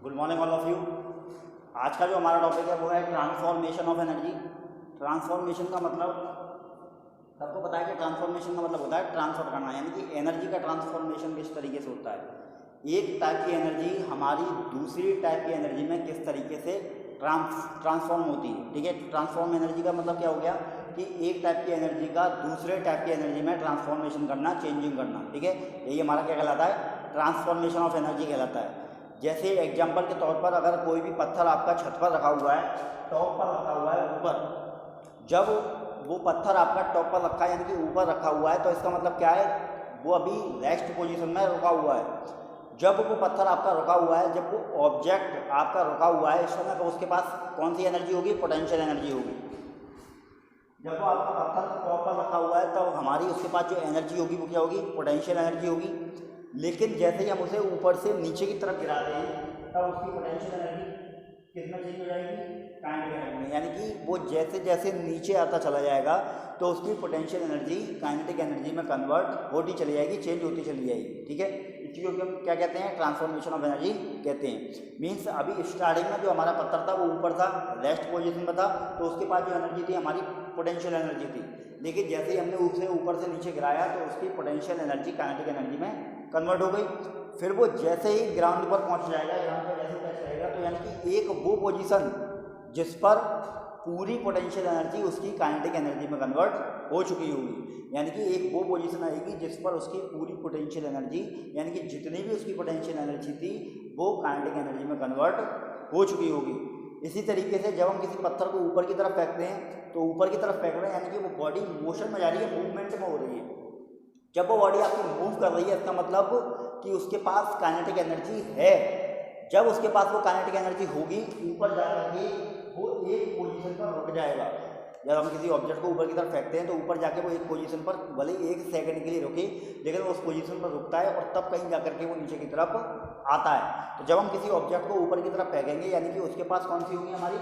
Good morning all of you. आज का जो हमारा टॉपिक है वो है ट्रांसफॉर्मेशन ऑफ एनर्जी। ट्रांसफॉर्मेशन का मतलब सबको पता है कि ट्रांसफॉर्मेशन का मतलब होता है ट्रांसफर करना, यानी कि एनर्जी का ट्रांसफॉर्मेशन किस तरीके से होता है। एक टाइप की एनर्जी हमारी दूसरी टाइप की एनर्जी में किस तरीके से ट्रांसफॉर्म होती है। ठीक है, ट्रांसफॉर्म एनर्जी का मतलब क्या हो गया कि एक टाइप की एनर्जी का दूसरे टाइप की एनर्जी में ट्रांसफॉर्मेशन करना, चेंजिंग करना। ठीक है, यही हमारा क्या कहलाता है, ट्रांसफॉर्मेशन ऑफ एनर्जी कहलाता है। जैसे एग्जाम्पल के तौर पर अगर कोई भी पत्थर आपका छत पर रखा हुआ है, टॉप पर रखा हुआ है ऊपर, जब वो पत्थर आपका टॉप पर रखा है यानी कि ऊपर रखा हुआ है, तो इसका मतलब क्या है, वो अभी रेस्ट पोजीशन में रुका हुआ है। जब वो पत्थर आपका रुका हुआ है, जब वो ऑब्जेक्ट आपका रुका हुआ है इस समय, तो उसके पास कौन सी एनर्जी होगी, पोटेंशियल एनर्जी होगी। जब वो आपका पत्थर टॉप पर रखा हुआ है तो हमारी उसके पास जो एनर्जी होगी वो क्या होगी, पोटेंशियल एनर्जी होगी। लेकिन जैसे ही हम उसे ऊपर से नीचे की तरफ गिराते हैं तब उसकी पोटेंशियल एनर्जी कितना चेंज हो जाएगी, काइनेटिक एनर्जी में। यानी कि वो जैसे जैसे नीचे आता चला जाएगा तो उसकी पोटेंशियल एनर्जी काइनेटिक एनर्जी में कन्वर्ट होती चली जाएगी, चेंज होती चली जाएगी। ठीक है, इस चीज़ को हम क्या कहते हैं, ट्रांसफॉर्मेशन ऑफ एनर्जी कहते हैं। मीन्स अभी स्टार्टिंग में जो हमारा पत्थर था वो ऊपर था, रेस्ट पोजीशन में था, तो उसके पास जो एनर्जी थी हमारी पोटेंशियल एनर्जी थी। लेकिन जैसे ही हमने उसे ऊपर से नीचे गिराया तो उसकी पोटेंशियल एनर्जी काइनेटिक एनर्जी में कन्वर्ट हो गई। फिर वो जैसे ही ग्राउंड पर पहुंच जाएगा, ग्राउंड पर जैसे टच करेगा, तो यानी कि एक वो पोजीशन जिस पर पूरी पोटेंशियल एनर्जी उसकी काइनेटिक एनर्जी में कन्वर्ट हो चुकी होगी। यानी कि एक वो पोजीशन आएगी जिस पर उसकी पूरी पोटेंशियल एनर्जी, यानी कि जितनी भी उसकी पोटेंशियल एनर्जी थी वो काइनेटिक एनर्जी में कन्वर्ट हो चुकी होगी। इसी तरीके से जब हम किसी पत्थर को ऊपर की तरफ फेंकते हैं तो ऊपर की तरफ फेंक रहे हैं, यानी कि वो बॉडी मोशन में जा रही है, मूवमेंट में हो रही है। जब वो बॉडी आपकी मूव कर रही है इसका मतलब कि उसके पास काइनेटिक एनर्जी है। जब उसके पास वो काइनेटिक एनर्जी होगी, ऊपर जा करके वो एक पोजीशन पर रुक जाएगा। जब हम किसी ऑब्जेक्ट को ऊपर की तरफ फेंकते हैं तो ऊपर जाके वो एक पोजीशन पर भले ही एक सेकंड के लिए रुके, लेकिन वो उस पोजीशन पर रुकता है और तब कहीं जा करके वो नीचे की तरफ आता है। तो जब हम किसी ऑब्जेक्ट को ऊपर की तरफ फेंकेंगे यानी कि उसके पास कौन सी होगी, हमारी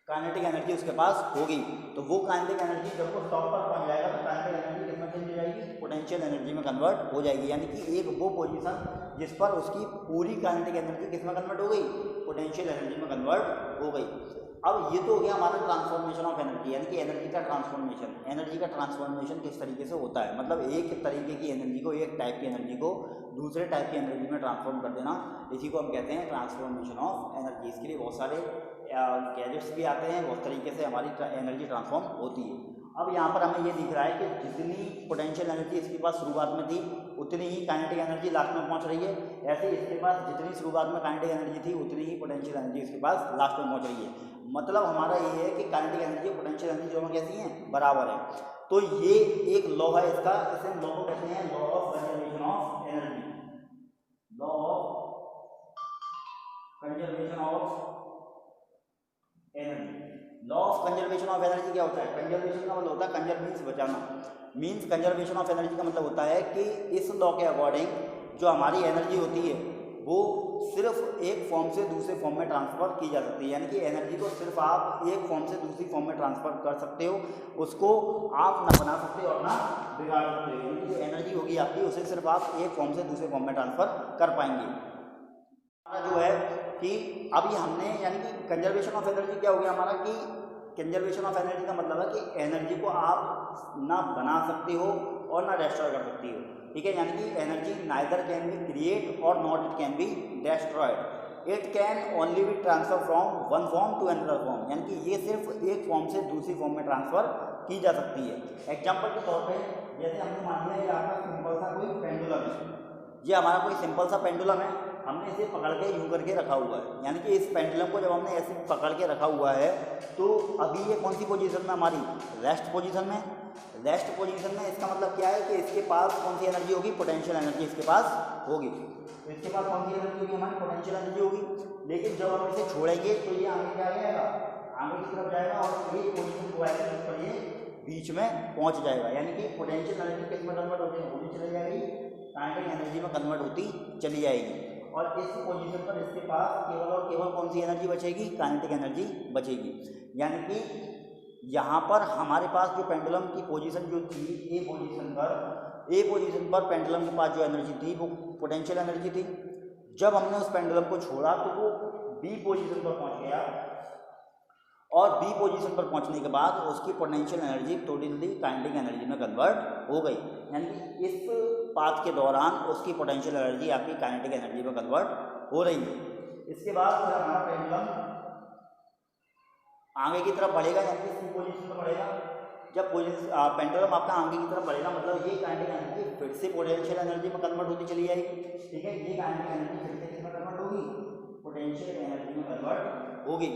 काइनेटिक एनर्जी उसके पास होगी। तो वो काइनेटिक एनर्जी जब वो टॉप पर पहुंच जाएगा तो काइनेटिक एनर्जी कितना चेंज हो जाएगी, पोटेंशियल एनर्जी में कन्वर्ट हो जाएगी। यानी कि एक वो पोजीशन जिस पर उसकी पूरी काइनेटिक एनर्जी किस में कन्वर्ट हो गई, पोटेंशियल एनर्जी में कन्वर्ट हो गई। अब ये तो हो गया हमारा ट्रांसफॉर्मेशन ऑफ एनर्जी, यानी कि एनर्जी का ट्रांसफॉर्मेशन। एनर्जी का ट्रांसफॉर्मेशन किस तरीके से होता है, मतलब एक तरीके की एनर्जी को, एक टाइप की एनर्जी को दूसरे टाइप की एनर्जी में ट्रांसफॉर्म कर देना, इसी को हम कहते हैं ट्रांसफॉर्मेशन ऑफ एनर्जी। इसके लिए बहुत सारे गैजेट्स भी आते हैं, बहुत तरीके से हमारी एनर्जी ट्रांसफॉर्म होती है। अब यहाँ पर हमें ये दिख रहा है कि जितनी पोटेंशियल एनर्जी इसके पास शुरुआत में थी उतनी ही काइनेटिक एनर्जी लास्ट में पहुँच रही है। ऐसे इसके पास जितनी शुरुआत में काइनेटिक एनर्जी थी उतनी ही पोटेंशियल एनर्जी इसके पास लास्ट में पहुँच रही है। मतलब हमारा ये है कि काइनेटिक एनर्जी और पोटेंशियल एनर्जी दोनों कैसी हैं, बराबर है। तो ये एक लॉ है इसका, इसे लॉ को कहते हैं law of conservation of energy. Law of conservation of energy. Law of conservation of energy क्या होता है, कंजर्वेशन का मतलब होता है, कंजर्व मीन्स बचाना, मीन्स कंजर्वेशन ऑफ एनर्जी का मतलब होता है कि इस लॉ के अकॉर्डिंग जो हमारी एनर्जी होती है वो सिर्फ एक फॉर्म से दूसरे फॉर्म में ट्रांसफ़र की जा सकती है। यानी कि एनर्जी को सिर्फ आप एक फॉर्म से दूसरी फॉर्म में ट्रांसफ़र कर सकते हो, उसको आप ना बना सकते हो और ना बिगाड़ सकते हो। यानी जो एनर्जी होगी आपकी उसे सिर्फ आप एक फॉर्म से दूसरे फॉर्म में ट्रांसफ़र कर पाएंगे। हमारा जो है कि अभी हमने, यानी कि कंजर्वेशन ऑफ एनर्जी क्या हो गया हमारा, कि कंजर्वेशन ऑफ एनर्जी का मतलब है कि एनर्जी को आप ना बना सकते हो और ना डिस्ट्रॉय कर सकती हो। ठीक है, यानी कि energy neither can be create और not it can be destroyed, it can only be transfer from one form to another form. यानी कि ये सिर्फ एक फॉर्म से दूसरी फॉर्म में ट्रांसफ़र की जा सकती है। एग्जाम्पल के तौर पर जैसे हमने मान लिया ये आपका सिंपल सा कोई पेंडुलम है, ये हमारा कोई सिंपल सा पेंडुलम है, हमने इसे पकड़ के यूँ करके रखा हुआ है। यानी कि इस पेंडुलम को जब हमने ऐसे पकड़ के रखा हुआ है तो अभी ये कौन सी पोजीशन में, हमारी रेस्ट पोजीशन में। रेस्ट पोजीशन में इसका मतलब क्या है कि इसके पास कौन सी एनर्जी होगी, पोटेंशियल एनर्जी इसके पास होगी। तो इसके पास कौन सी एनर्जी होगी, हमारी पोटेंशियल एनर्जी होगी। लेकिन जब हम इसे छोड़ेंगे तो ये आगे क्या जाएगा, आगे की तरफ जाएगा और एक पोजीशन को आएगा जिस पर ये बीच में पहुँच जाएगा। यानी कि पोटेंशियल एनर्जी किस में कन्वर्ट होती चली जाएगी, काइनेटिक एनर्जी में कन्वर्ट होती चली जाएगी। और इस पोजीशन पर इसके पास केवल और केवल कौन सी एनर्जी बचेगी, काइनेटिक एनर्जी बचेगी। यानी कि यहाँ पर हमारे पास जो पेंडुलम की पोजीशन जो थी, ए पोजीशन पर पेंडुलम के पास जो एनर्जी थी वो पोटेंशियल एनर्जी थी। जब हमने उस पेंडुलम को छोड़ा तो वो बी पोजीशन पर पहुंच गया, और बी पोजीशन पर पहुंचने के बाद उसकी potential energy totally kinetic energy में कन्वर्ट हो गई। यानी कि इस पाथ के दौरान उसकी पोटेंशियल एनर्जी आपकी काइनेटिक एनर्जी में कन्वर्ट हो रही है। इसके बाद फिर हमारा पेंडुलम आगे की तरफ बढ़ेगा, यानी कि सी पोजीशन पर बढ़ेगा। जब पेंडुलम आपका आगे की तरफ बढ़ेगा मतलब ये काइनेटिक एनर्जी फिर से पोटेंशियल एनर्जी में कन्वर्ट होती चली जाएगी। ठीक है, ये काइनेटिक एनर्जी फिर से किसमें कन्वर्ट होगी, पोटेंशियल एनर्जी में कन्वर्ट होगी।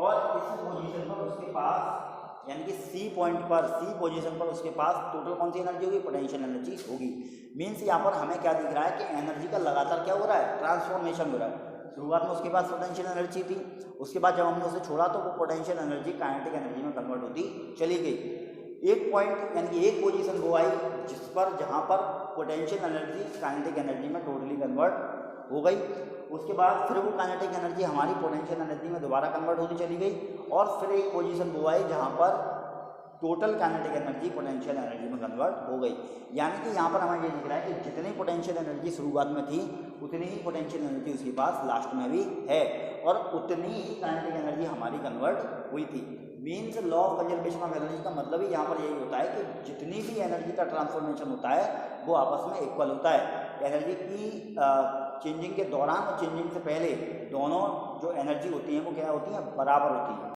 और इस पोजीशन पर उसके पास यानी कि सी पॉइंट पर, सी पोजीशन पर उसके पास टोटल कौन सी एनर्जी होगी, पोटेंशियल एनर्जी होगी। मीन्स यहाँ पर हमें क्या दिख रहा है कि एनर्जी का लगातार क्या हो रहा है, ट्रांसफॉर्मेशन हो रहा है। शुरुआत में उसके पास पोटेंशियल एनर्जी थी, उसके बाद जब हमने उसे छोड़ा तो वो पोटेंशियल एनर्जी काइनेटिक एनर्जी में कन्वर्ट होती चली गई। एक पॉइंट यानी कि एक पोजीशन वो आई जहाँ पर पोटेंशियल एनर्जी काइनेटिक एनर्जी में टोटली कन्वर्ट हो गई। उसके बाद फिर वो काइनेटिक एनर्जी हमारी पोटेंशियल एनर्जी में दोबारा कन्वर्ट होती चली गई, और फिर एक पोजीशन वो आई जहाँ पर total kinetic energy potential energy में कन्वर्ट हो गई। यानी कि यहाँ पर हमें ये दिख रहा है कि जितनी पोटेंशियल एनर्जी शुरुआत में थी उतनी ही पोटेंशियल एनर्जी उसके पास लास्ट में भी है, और उतनी ही काइनेटिक एनर्जी हमारी कन्वर्ट हुई थी। Means law of conservation of energy का मतलब ही यहाँ पर यही होता है कि जितनी भी एनर्जी का ट्रांसफॉर्मेशन होता है वो आपस में इक्वल होता है। एनर्जी की चेंजिंग के दौरान और चेंजिंग से पहले दोनों जो एनर्जी होती हैं वो क्या होती हैं, बराबर होती हैं।